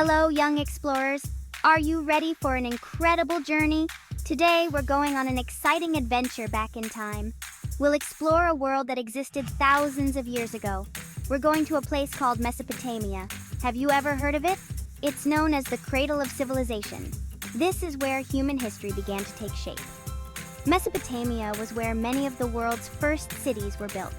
Hello, young explorers. Are you ready for an incredible journey? Today, we're going on an exciting adventure back in time. We'll explore a world that existed thousands of years ago. We're going to a place called Mesopotamia. Have you ever heard of it? It's known as the Cradle of Civilization. This is where human history began to take shape. Mesopotamia was where many of the world's first cities were built.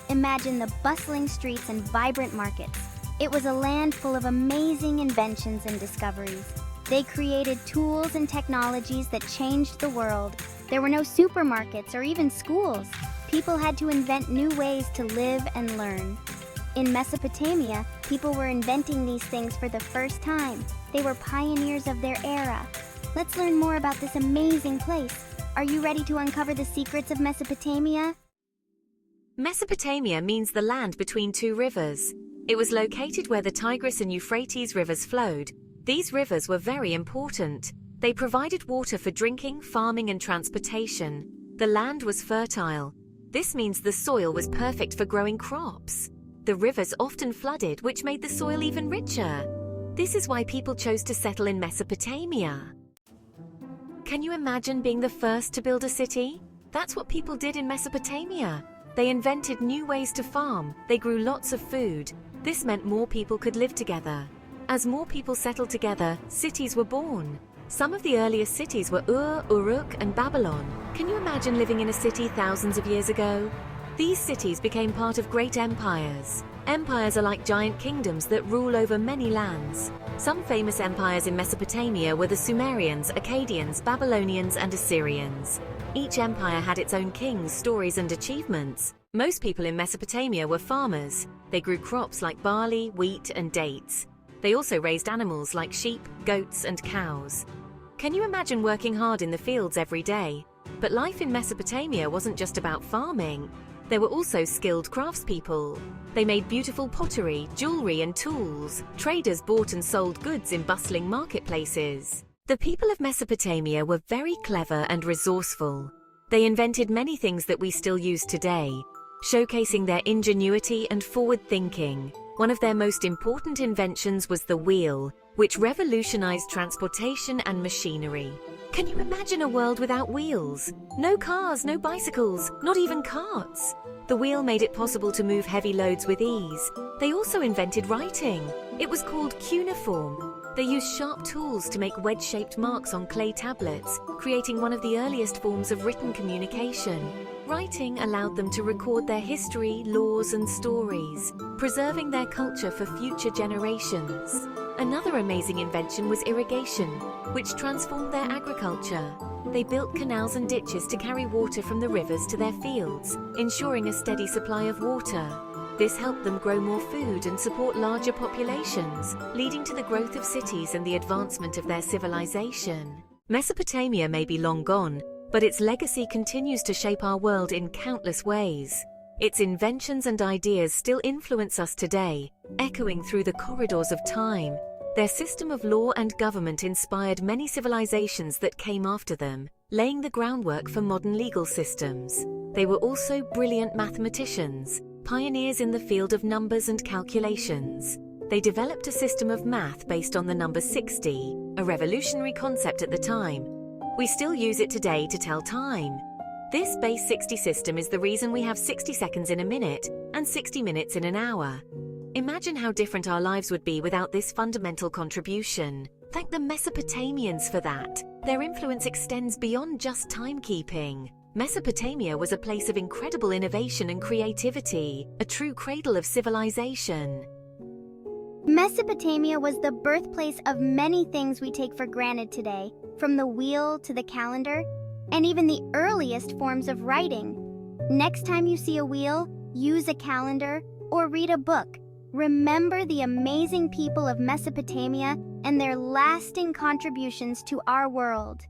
Imagine the bustling streets and vibrant markets. It was a land full of amazing inventions and discoveries. They created tools and technologies that changed the world. There were no supermarkets or even schools. People had to invent new ways to live and learn. In Mesopotamia, people were inventing these things for the first time. They were pioneers of their era. Let's learn more about this amazing place. Are you ready to uncover the secrets of Mesopotamia? Mesopotamia means the land between two rivers. It was located where the Tigris and Euphrates rivers flowed. These rivers were very important. They provided water for drinking, farming, and transportation. The land was fertile. This means the soil was perfect for growing crops. The rivers often flooded, which made the soil even richer. This is why people chose to settle in Mesopotamia. Can you imagine being the first to build a city? That's what people did in Mesopotamia. They invented new ways to farm. They grew lots of food. This meant more people could live together. As more people settled together, cities were born. Some of the earliest cities were Ur, Uruk, and Babylon. Can you imagine living in a city thousands of years ago? These cities became part of great empires. Empires are like giant kingdoms that rule over many lands. Some famous empires in Mesopotamia were the Sumerians, Akkadians, Babylonians, and Assyrians. Each empire had its own kings, stories, and achievements. Most people in Mesopotamia were farmers. They grew crops like barley, wheat, and dates. They also raised animals like sheep, goats, and cows. Can you imagine working hard in the fields every day? But life in Mesopotamia wasn't just about farming. There were also skilled craftspeople. They made beautiful pottery, jewelry, and tools. Traders bought and sold goods in bustling marketplaces. The people of Mesopotamia were very clever and resourceful. They invented many things that we still use today, showcasing their ingenuity and forward thinking. One of their most important inventions was the wheel, which revolutionized transportation and machinery. Can you imagine a world without wheels? No cars, no bicycles, not even carts. The wheel made it possible to move heavy loads with ease. They also invented writing. It was called cuneiform. They used sharp tools to make wedge-shaped marks on clay tablets, creating one of the earliest forms of written communication. Writing allowed them to record their history, laws, and stories, preserving their culture for future generations. Another amazing invention was irrigation, which transformed their agriculture. They built canals and ditches to carry water from the rivers to their fields, ensuring a steady supply of water. This helped them grow more food and support larger populations, leading to the growth of cities and the advancement of their civilization. Mesopotamia may be long gone, but its legacy continues to shape our world in countless ways. Its inventions and ideas still influence us today, echoing through the corridors of time. Their system of law and government inspired many civilizations that came after them, laying the groundwork for modern legal systems. They were also brilliant mathematicians, pioneers in the field of numbers and calculations. They developed a system of math based on the number 60, a revolutionary concept at the time. We still use it today to tell time. This base 60 system is the reason we have 60 seconds in a minute and 60 minutes in an hour. Imagine how different our lives would be without this fundamental contribution. Thank the Mesopotamians for that. Their influence extends beyond just timekeeping. Mesopotamia was a place of incredible innovation and creativity, a true cradle of civilization. Mesopotamia was the birthplace of many things we take for granted today, from the wheel to the calendar, and even the earliest forms of writing. Next time you see a wheel, use a calendar, or read a book, remember the amazing people of Mesopotamia and their lasting contributions to our world.